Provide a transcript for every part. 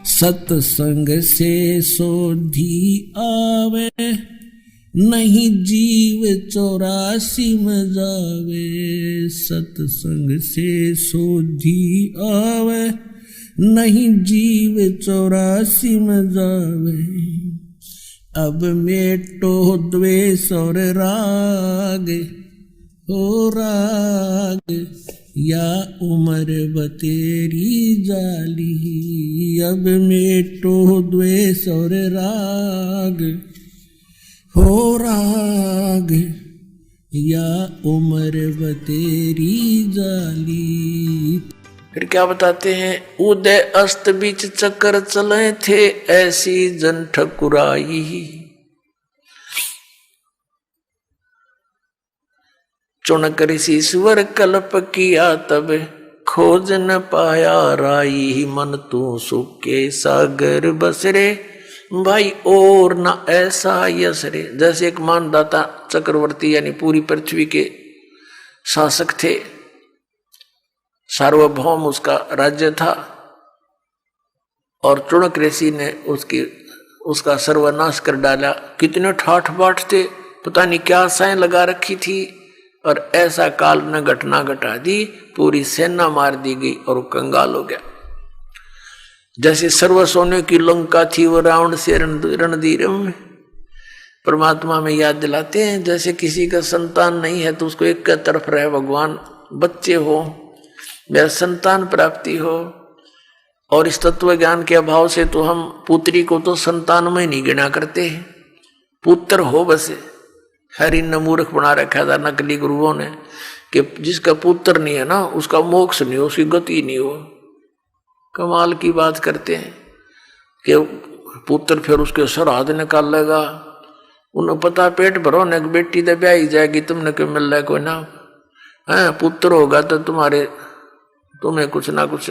सत्संग से सोधी आवे, नहीं जीव 84 में जावे। सत्संग से सोधी आवे, नहीं जीव 84 में जावे। अब मेटो द्वेष और राग, हो राग या उम्र बतेरी जाली। अब मेटो द्वेष और राग, हो राग या उम्र बतेरी जाली। फिर क्या बताते हैं, उदय अस्त बीच चक्कर चले थे, ऐसी जन ठकुराई। चुनक ऋषि स्वर कल्प किया, तब खोज न पाया राई। मन तू सुख के सागर बसरे, भाई और न ऐसा यसरे। जैसे एक मानदाता चक्रवर्ती यानी पूरी पृथ्वी के शासक थे, सार्वभौम उसका राज्य था, और चुनक ऋषि ने उसका सर्वनाश कर डाला। कितने ठाठ बाट थे, पता नहीं क्या आशाएं लगा रखी थी, और ऐसा काल ने घटना घटा दी, पूरी सेना मार दी गई और वो कंगाल हो गया। जैसे सर्व सोने की लंका थी, वो रावण से रणधीर में परमात्मा में याद दिलाते हैं। जैसे किसी का संतान नहीं है तो उसको एक का तरफ रहे भगवान, बच्चे हो, मेरा संतान प्राप्ति हो। और इस तत्व ज्ञान के अभाव से तो हम पुत्री को तो संतान में नहीं गिना करते हैं, पुत्र हो बसे। हरि ने मूर्ख बना रखा था नकली गुरुओं ने कि जिसका पुत्र नहीं है ना, उसका मोक्ष नहीं हो, उसकी गति नहीं हो। कमाल की बात करते हैं कि पुत्र फिर उसके श्राद्ध निकालेगा। उन्हें पता पेट भरो न बेटी तो ब्याही जाएगी, तुमने क्यों मिल रहा है कोई ना है। पुत्र होगा तो तुम्हें कुछ ना कुछ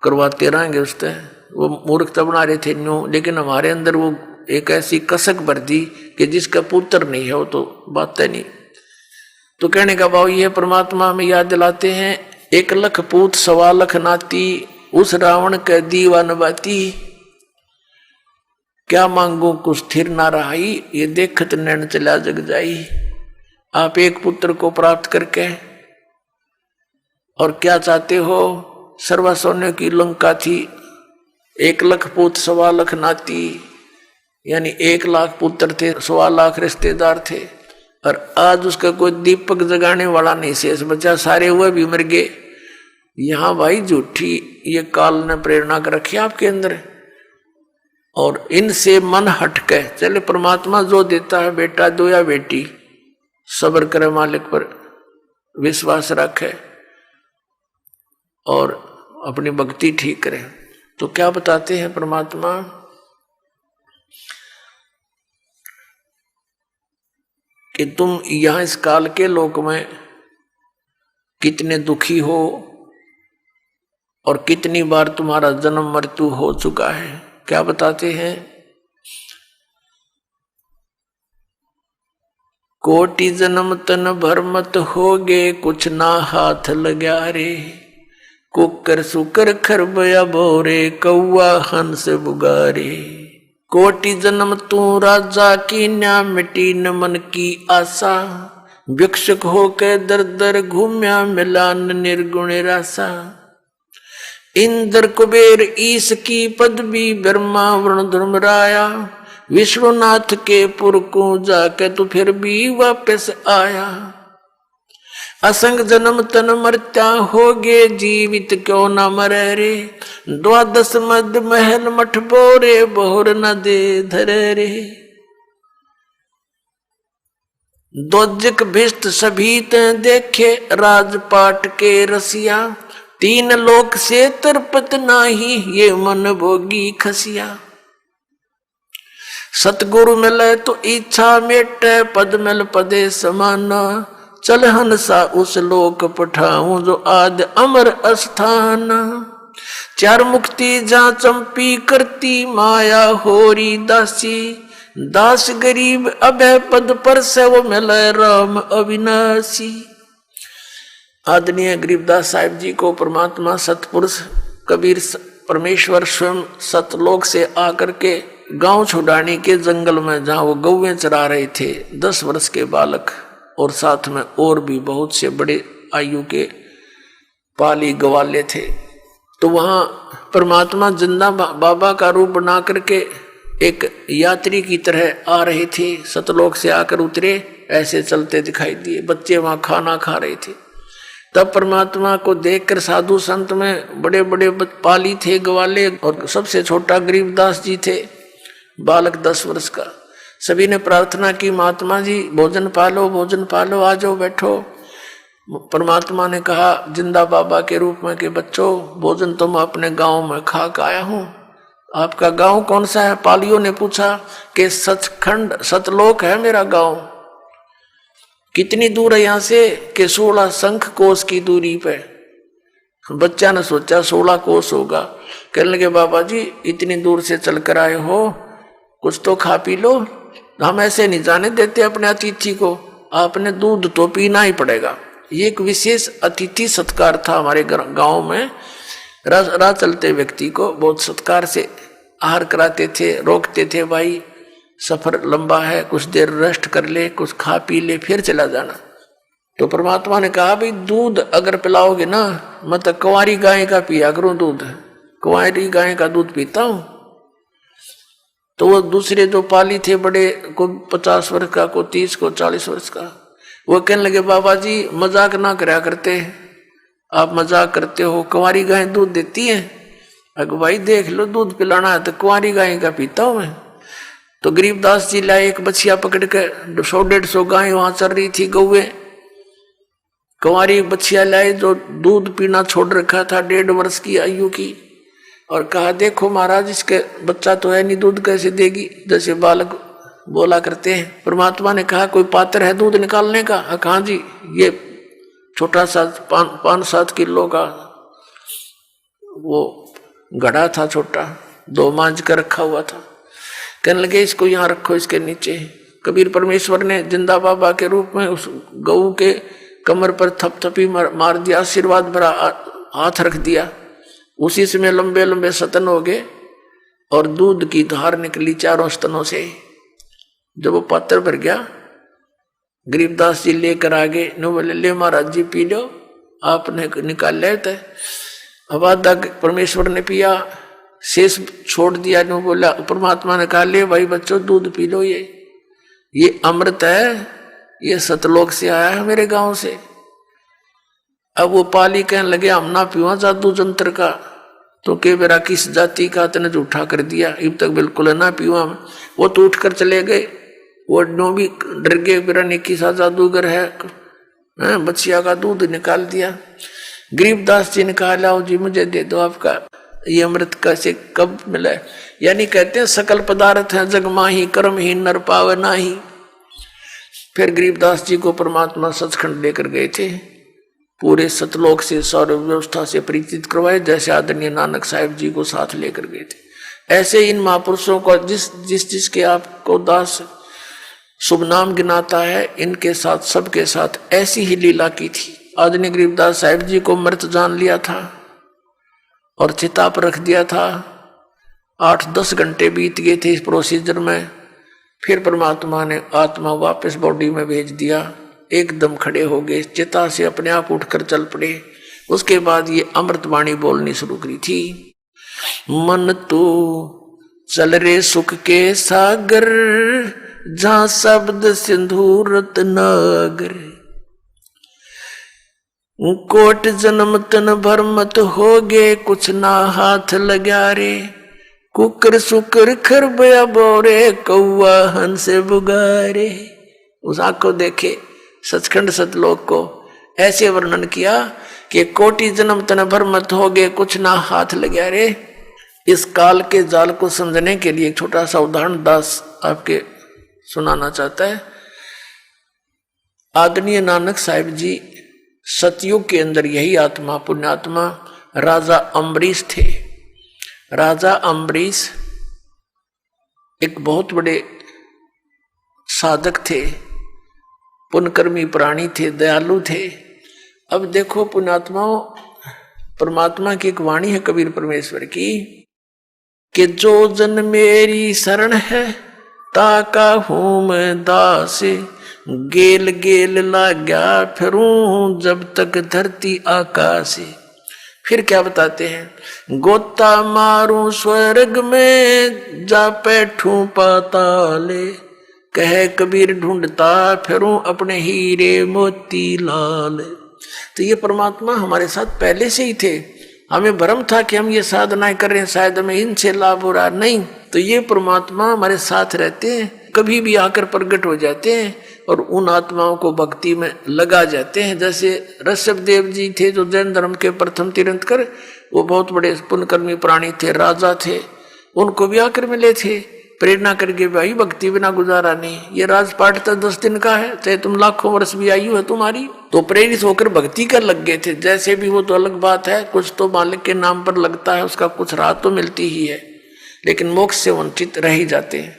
करवाते रहेंगे उससे। वो मूर्खता बना रहे थे न्यू, लेकिन हमारे अंदर वो एक ऐसी कसक भर दी कि जिसका पुत्र नहीं है वो तो बात है नहीं। तो कहने का भाव ये परमात्मा में याद दिलाते हैं, 1 लाख पूत 1.25 लाख नाती, उस रावण के दीवान बाती। क्या मांगू कुछ स्थिर ना रहाई, ये देखत नैन चला जग जाई। आप एक पुत्र को प्राप्त करके और क्या चाहते हो, सर्व सोने की लंका थी, 1 लाख पूत 1.25 लाख नाती, यानी 1 लाख पुत्र थे, 1.25 लाख रिश्तेदार थे, और आज उसका कोई दीपक जगाने वाला नहीं शेष बचा, सारे हुए भी मर गए। यहां भाई झूठी ये काल ने प्रेरणा कर रखी आपके अंदर, और इनसे मन हटके चले। परमात्मा जो देता है, बेटा दो या बेटी, सब्र करे, मालिक पर विश्वास रखे और अपनी भक्ति ठीक करे। तो क्या बताते हैं परमात्मा कि तुम यहां इस काल के लोक में कितने दुखी हो और कितनी बार तुम्हारा जन्म मृत्यु हो चुका है। क्या बताते हैं, कोटि जन्म तन भर मत होगे, कुछ ना हाथ लग्या रे। कुकर सुकर खरबया बोरे, कौआ हंस बुगारे। कोटि जन्म तू राजा की न्या, मिटी न मन की आशा। भिक्षुक होके दर दर घूम्या, मिलान निर्गुण रासा। इंद्र कुबेर ईश की पदवी, ब्रह्मा वरुण धर्मराया। विश्वनाथ के पुर को जाके तू फिर भी वापस आया। असंग जन्म तन मरत्या होगे, जीवित क्यों न मरे रे। 12 मद महल मठ बोरे, बोर न दे धरे रे। दोजक भिष्ट सभी ते देखे, राजपाट के रसिया। 3 लोक से तरपत नाही, ये मन भोगी खसिया। सतगुरु मिले तो इच्छा मेटे, पद मिल पदे समाना। चल हंसा उस लोक पठाऊं, जो आद अमर अस्थान। 4 मुक्ति जा चंपी करती, माया होरी दासी। दास गरीब अभय पद पर से, वो मिले राम अविनाशी। आदरणीय गरीबदास साहिब जी को परमात्मा सतपुरुष कबीर परमेश्वर स्वयं सतलोक से आकर के गांव छुड़ाने के जंगल में, जहां वो गौवें चरा रहे थे, 10 वर्ष के बालक और साथ में और भी बहुत से बड़े आयु के पाली ग्वाले थे, तो वहां परमात्मा जिंदा बाबा का रूप बना करके एक यात्री की तरह आ रहे थे। सतलोक से आकर उतरे, ऐसे चलते दिखाई दिए। बच्चे वहां खाना खा रहे थे। तब परमात्मा को देखकर साधु संत में बड़े बड़े पाली थे, ग्वाले, और सबसे छोटा गरीबदास जी थे, बालक 10 वर्ष का। सभी ने प्रार्थना की, महात्मा जी भोजन पालो, भोजन पालो, आ जाओ बैठो। परमात्मा ने कहा जिंदा बाबा के रूप में कि बच्चों, भोजन तो मैं अपने गांव में खा के आया हूं। आपका गांव कौन सा है? पालियों ने पूछा कि सचखंड सतलोक है मेरा गांव। कितनी दूर है यहां से? कि 16 शंख कोस की दूरी पे। बच्चा ने सोचा 16 कोस होगा। कहने लगे बाबा जी इतनी दूर से चलकर आए हो, कुछ तो खा पी लो। हम ऐसे नहीं जाने देते अपने अतिथि को, आपने दूध तो पीना ही पड़ेगा। ये एक विशेष अतिथि सत्कार था हमारे गांव में। राह चलते व्यक्ति को बहुत सत्कार से आहार कराते थे, रोकते थे, भाई सफर लंबा है, कुछ देर रेस्ट कर ले, कुछ खा पी ले, फिर चला जाना। तो परमात्मा ने कहा भाई दूध अगर पिलाओगे ना, मैं तो कुंवारी गाय का पिया करूं दूध, कुंवारी गाय का दूध पीता हूं। तो वो दूसरे जो पाली थे बड़े, को 50 वर्ष का, को 30, को 40 वर्ष का, वो कहने लगे बाबा जी मजाक ना करा करते, आप मजाक करते हो, कुंवारी गाय दूध देती है? अगर भाई देख लो दूध पिलाना है तो कुंवारी गाय का पीता हूं मैं। तो गरीबदास जी लाए एक बछिया पकड़ के, 100-150 गाय वहां चल रही थी, गौवे कुंवारी बछिया लाए जो दूध पीना छोड़ रखा था, 1.5 वर्ष की आयु की, और कहा देखो महाराज इसके बच्चा तो है नहीं, दूध कैसे देगी, जैसे बालक बोला करते हैं। परमात्मा ने कहा कोई पात्र है दूध निकालने का? कहा जी ये छोटा सा 5-7 किलो का वो घड़ा था, छोटा 2 मांझ का रखा हुआ था। कहने लगे इसको यहाँ रखो, इसके नीचे। कबीर परमेश्वर ने जिंदा बाबा के रूप में उस गऊ के कमर पर थपथपी मार दिया, आशीर्वाद भरा हाथ रख दिया। उसी समय लंबे लंबे सतन हो गए और दूध की धार निकली चारों स्तनों से। जब वो पात्र भर गया, गरीबदास जी लेकर आ गए, नो बोले ले महाराज जी पी लो, आपने निकाल लेते। अब आधा परमेश्वर ने पिया, शेष छोड़ दिया। नो बोला, परमात्मा ने कहा ले भाई बच्चों दूध पी लो, ये अमृत है, ये सतलोक से आया है मेरे गांव से। अब वो पाली कहने लगे हम ना पीवा जादू जंत्र का, तो के बेरा किस जाति का तने झूठा कर दिया, अब तक बिल्कुल ना पीवा। वो तो उठ कर चले गए, वो नो भी डर गए, मेरा निकी सा जादूगर है, बच्चिया का दूध निकाल दिया। गरीबदास जी ने कहा लाओ जी मुझे दे दो आपका ये अमृत, कैसे कब मिला? यानी कहते हैं सकल पदार्थ है जग माही, कर्म ही नर पावे नाही। फिर गरीबदास जी को परमात्मा सचखंड लेकर गए थे, पूरे सतलोक से सारी व्यवस्था से परिचित करवाए, जैसे आदरणीय नानक साहिब जी को साथ लेकर गए थे। ऐसे इन महापुरुषों को जिसके आपको दास शुभ नाम गिनाता है, इनके साथ सबके साथ ऐसी ही लीला की थी। आदरणीय गरीबदास साहिब जी को मृत जान लिया था और चिता पर रख दिया था। 8-10 घंटे बीत गए थे इस प्रोसीजर में। फिर परमात्मा ने आत्मा वापस बॉडी में भेज दिया, एकदम खड़े हो गए, चिता से अपने आप उठकर चल पड़े। उसके बाद ये अमृतवाणी बोलनी शुरू करी थी। मन तो चल रे सुख के सागर, जहां शब्द सिंधु रत्नागर, कोट जन्म तन भर मत होगे, कुछ ना हाथ लगा रे, कुकर सुकर खरबया बोरे, कौआ हंस बुगारे। उस आंख को देखे, सचखंड सतलोक को ऐसे वर्णन किया कि कोटि जन्म तन भर मत होगे, कुछ ना हाथ लगा रे। इस काल के जाल को समझने के लिए एक छोटा सा उदाहरण दास आपके सुनाना चाहता है। आदरणीय नानक साहिब जी सतयुग के अंदर यही आत्मा, पुण्यात्मा राजा अम्बरीश थे। राजा अम्बरीश एक बहुत बड़े साधक थे, पुण्यकर्मी प्राणी थे, दयालु थे। अब देखो पुण्यात्माओं, परमात्मा की एक वाणी है कबीर परमेश्वर की कि जो जन मेरी शरण है ताका हूं मैं दास, गेल गेल लाग्या फिरूं जब तक धरती आकाश। फिर क्या बताते हैं, गोता मारूं स्वर्ग में जा बैठूं पाताले, कहे कबीर ढूंढता फिरूं अपने हीरे मोती लाल। तो ये परमात्मा हमारे साथ पहले से ही थे। हमें भ्रम था कि हम ये साधनाएं कर रहे हैं, शायद हमें इनसे लाभ हो रहा, नहीं। तो ये परमात्मा हमारे साथ रहते हैं, कभी भी आकर प्रकट हो जाते हैं और उन आत्माओं को भक्ति में लगा जाते हैं। जैसे ऋषभदेव जी थे जो जैन धर्म के प्रथम तीर्थंकर, वो बहुत बड़े पुण्यकर्मी प्राणी थे, राजा थे, उनको भी आकर मिले थे, प्रेरणा करके भाई भक्ति बिना गुजारा नहीं, ये राजपाट तो 10 दिन का है, चाहे तुम लाखों वर्ष भी आयु है तुम्हारी। तो प्रेरित होकर भक्ति कर लग गए थे। जैसे भी वो तो अलग बात है, कुछ तो मालिक के नाम पर लगता है, उसका कुछ राहत तो मिलती ही है, लेकिन मोक्ष से वंचित रह ही जाते हैं।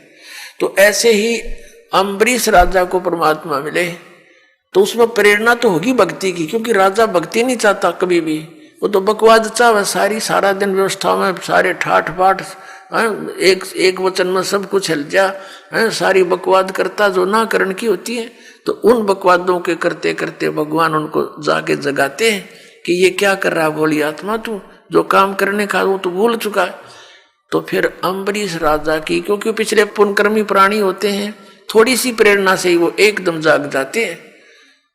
तो ऐसे ही अम्बरीश राजा को परमात्मा मिले, तो उसमें प्रेरणा तो होगी भक्ति की, क्योंकि राजा भक्ति नहीं चाहता कभी भी, वो तो बकवाद चाहे सारी, सारा दिन व्यवस्था में सारे ठाठ पाठ, एक वचन में सब कुछ हिल जा, सारी बकवाद करता जो ना करण की होती है। तो उन बकवादों के करते करते भगवान उनको जाके जगाते हैं कि ये क्या कर रहा भोली आत्मा, तू जो काम करने का वो तो भूल चुका है। तो फिर अम्बरीश राजा की, क्योंकि पिछले पुण्यकर्मी प्राणी होते हैं, थोड़ी सी प्रेरणा से ही वो एकदम जाग जाते हैं,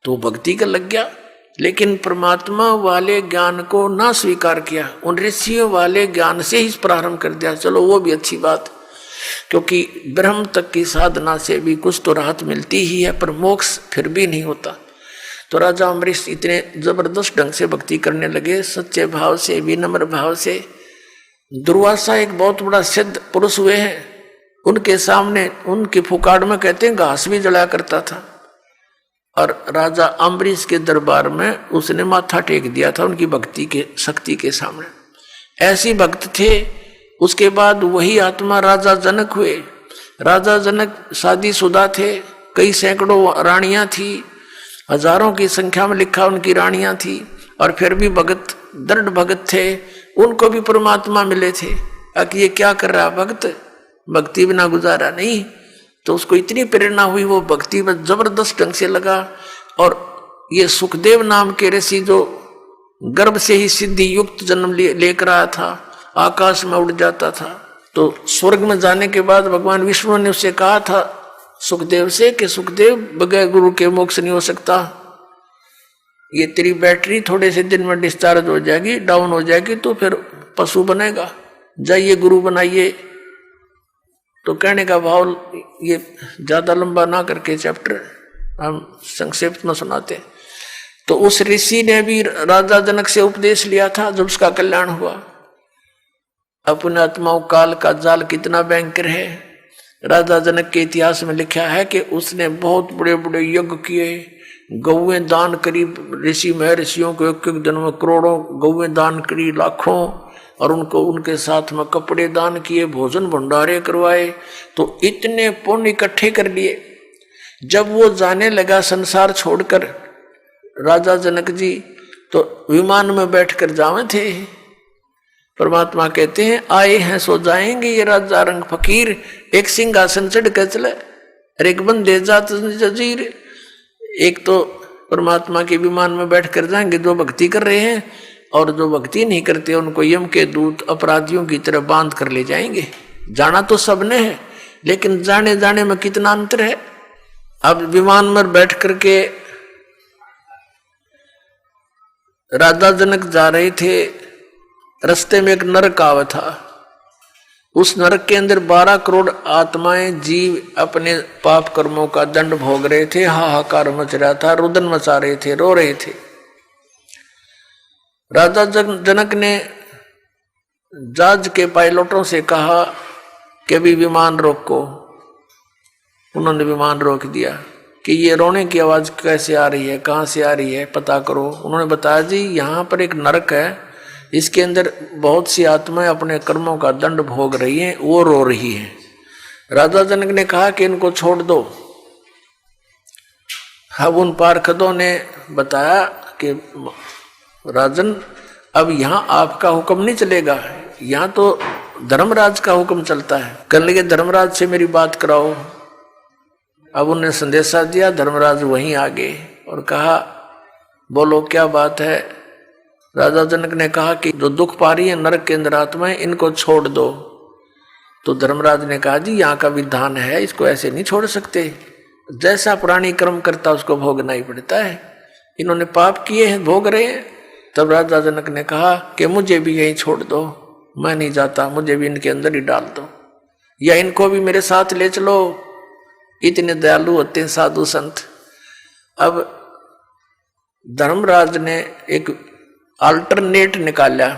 तो भक्ति का लग गया। लेकिन परमात्मा वाले ज्ञान को ना स्वीकार किया, उन ऋषियों वाले ज्ञान से ही प्रारंभ कर दिया। चलो वो भी अच्छी बात, क्योंकि ब्रह्म तक की साधना से भी कुछ तो राहत मिलती ही है, पर मोक्ष फिर भी नहीं होता। तो राजा अम्बरीश इतने जबरदस्त ढंग से भक्ति करने लगे, सच्चे भाव से, विनम्र भाव से। दुर्वासा एक बहुत बड़ा सिद्ध पुरुष हुए हैं, उनके सामने उनकी फुकाड़ में कहते हैं घास भी जलाया करता था, और राजा अम्बरीश के दरबार में उसने माथा टेक दिया था उनकी भक्ति के शक्ति के सामने। ऐसी भक्त थे। उसके बाद वही आत्मा राजा जनक हुए। राजा जनक शादीशुदा थे, कई सैकड़ों रानियां थी, हजारों की संख्या में लिखा उनकी रानियां थी, और फिर भी भगत, दृढ़ भगत थे। उनको भी परमात्मा मिले थे कि ये क्या कर रहा भक्त, भक्ति बिना गुजारा नहीं। तो उसको इतनी प्रेरणा हुई, वो भक्ति में जबरदस्त ढंग से लगा। और ये सुखदेव नाम के ऋषि जो गर्भ से ही सिद्धि युक्त जन्म लेकर आया था, आकाश में उड़ जाता था, तो स्वर्ग में जाने के बाद भगवान विष्णु ने उससे कहा था सुखदेव से कि सुखदेव, बगैर गुरु के मोक्ष नहीं हो सकता, ये तेरी बैटरी थोड़े से दिन में डिस्चार्ज हो जाएगी, डाउन हो जाएगी, तो फिर पशु बनेगा, जाइए गुरु बनाइए। तो कहने का भाव, ये ज्यादा लंबा ना करके चैप्टर हम संक्षेप में सुनाते। तो उस ऋषि ने भी राजा जनक से उपदेश लिया था जब उसका कल्याण हुआ। अपने आत्माओं काल का जाल कितना भयंकर है। राजा जनक के इतिहास में लिखा है कि उसने बहुत बड़े बड़े यज्ञ किए, गौएं दान करी, ऋषि महर्षियों को एक एक दिन में करोड़ों गौएं दान करी, लाखों, और उनको उनके साथ में कपड़े दान किए, भोजन भंडारे करवाए। तो इतने पुण्य इकट्ठे कर लिए। जब वो जाने लगा संसार छोड़कर राजा जनक जी, तो विमान में बैठकर जावे थे। परमात्मा कहते हैं आए हैं सो जाएंगे ये राजा रंग फकीर, एक सिंहासन चढ़ कर चले और एक बंदे जात जजीर। एक तो परमात्मा के विमान में बैठ कर जाएंगे जो भक्ति कर रहे हैं, और जो भक्ति नहीं करते उनको यम के दूत अपराधियों की तरह बांध कर ले जाएंगे। जाना तो सबने है, लेकिन जाने जाने में कितना अंतर है। अब विमान में बैठ करके राजा जनक जा रहे थे, रास्ते में एक नरक आवा था। उस नरक के अंदर 12 करोड़ आत्माएं जीव अपने पाप कर्मों का दंड भोग रहे थे। हाहाकार मच रहा था, रुदन मचा रहे थे, रो रहे थे। राजा जनक ने जहाज के पायलटों से कहा कि अभी विमान रोको। उन्होंने विमान रोक दिया कि ये रोने की आवाज कैसे आ रही है, कहाँ से आ रही है, पता करो। उन्होंने बताया जी यहाँ पर एक नरक है, इसके अंदर बहुत सी आत्माएं अपने कर्मों का दंड भोग रही हैं, वो रो रही हैं। राजा जनक ने कहा कि इनको छोड़ दो। अब उन पार्षदों ने बताया कि राजन अब यहाँ आपका हुक्म नहीं चलेगा, यहाँ तो धर्मराज का हुक्म चलता है। कहने लगे धर्मराज से मेरी बात कराओ। अब उन्हें संदेशा दिया, धर्मराज वहीं आ गए और कहा बोलो क्या बात है। राजा जनक ने कहा कि जो दुख पा रही है नरक के अंदर आत्माएं, इनको छोड़ दो। तो धर्मराज ने कहा जी यहाँ का विधान है, इसको ऐसे नहीं छोड़ सकते, जैसा प्राणी कर्म करता उसको भोगना ही पड़ता है। इन्होंने पाप किए हैं, भोग रहे हैं। तब राजा जनक ने कहा कि मुझे भी यहीं छोड़ दो, मैं नहीं जाता, मुझे भी इनके अंदर ही डाल दो, या इनको भी मेरे साथ ले चलो। इतने दयालु होते हैं साधु संत। अब धर्मराज ने एक अल्टरनेट निकाला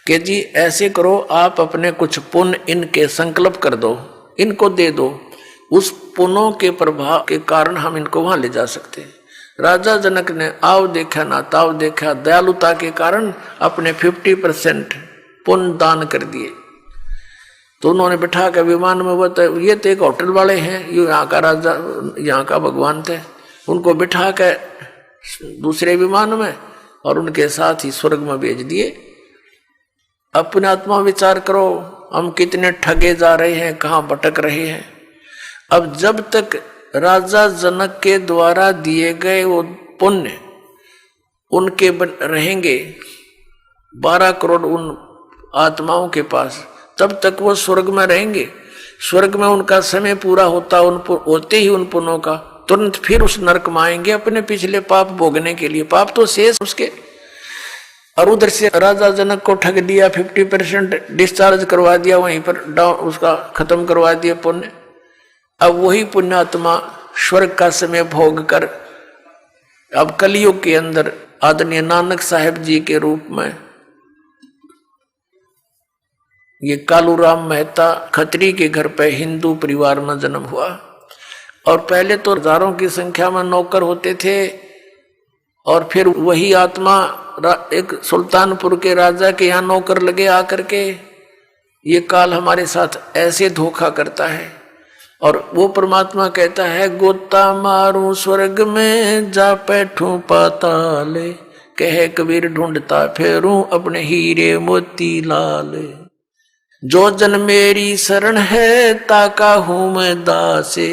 कि जी ऐसे करो, आप अपने कुछ पुण्य इनके संकल्प कर दो, इनको दे दो, उस पुण्यों के प्रभाव के कारण हम इनको वहां ले जा सकते हैं। राजा जनक ने आव देखा ना ताव देखा, दयालुता के कारण अपने 50% पुण्य दान कर दिए। तो उन्होंने बिठा कर विमान में, वो तो ये तो एक होटल वाले हैं, ये यहाँ का राजा, यहाँ का भगवान थे, उनको बिठा कर दूसरे विमान में और उनके साथ ही स्वर्ग में भेज दिए। अपने आत्मा विचार करो, हम कितने ठगे जा रहे हैं, कहाँ भटक रहे हैं। अब जब तक राजा जनक के द्वारा दिए गए वो पुण्य उनके रहेंगे 12 करोड़ उन आत्माओं के पास, तब तक वो स्वर्ग में रहेंगे। स्वर्ग में उनका समय पूरा होते ही उन पुण्यों का तुरंत फिर उस नरक में आएंगे अपने पिछले पाप भोगने के लिए। पाप तो शेष उसके। और उधर से राजा जनक को ठग दिया, 50% डिस्चार्ज करवा दिया, वहीं पर उसका खत्म करवा दिया पुण्य। अब वही पुण्यात्मा स्वर्ग का समय भोग कर अब कलयुग के अंदर आदरणीय नानक साहेब जी के रूप में ये कालूराम मेहता खत्री के घर पे हिंदू परिवार में जन्म हुआ। और पहले तो हजारों की संख्या में नौकर होते थे, और फिर वही आत्मा एक सुल्तानपुर के राजा के यहाँ नौकर लगे आकर के। ये काल हमारे साथ ऐसे धोखा करता है। और वो परमात्मा कहता है गोता मारूं स्वर्ग में जा बैठूं पाताल, कहे कबीर ढूंढता फेरूं अपने हीरे मोती लाल। जो जन मेरी शरण है ताका हूं मैं दासे,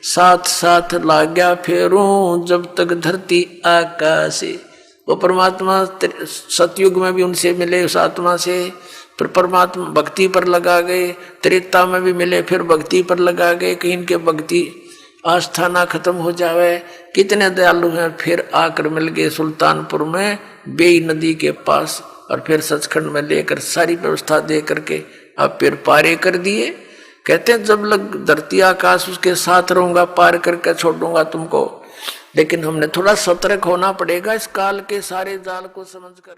साथ साथ लाग्या फेरूं जब तक धरती आकाशे। वो परमात्मा सतयुग में भी उनसे मिले उस आत्मा से, फिर परमात्मा भक्ति पर लगा गए, त्रेता में भी मिले फिर भक्ति पर लगा गए, कहीं इनके भक्ति आस्था ना खत्म हो जावे। कितने दयालु हैं। फिर आकर मिल गए सुल्तानपुर में बेई नदी के पास, और फिर सचखंड में लेकर सारी व्यवस्था दे करके अब फिर पारे कर दिए। कहते हैं जब लग धरती आकाश उसके साथ रहूंगा, पार करके छोड़ूंगा तुमको। लेकिन हमने थोड़ा सतर्क होना पड़ेगा इस काल के सारे जाल को समझकर।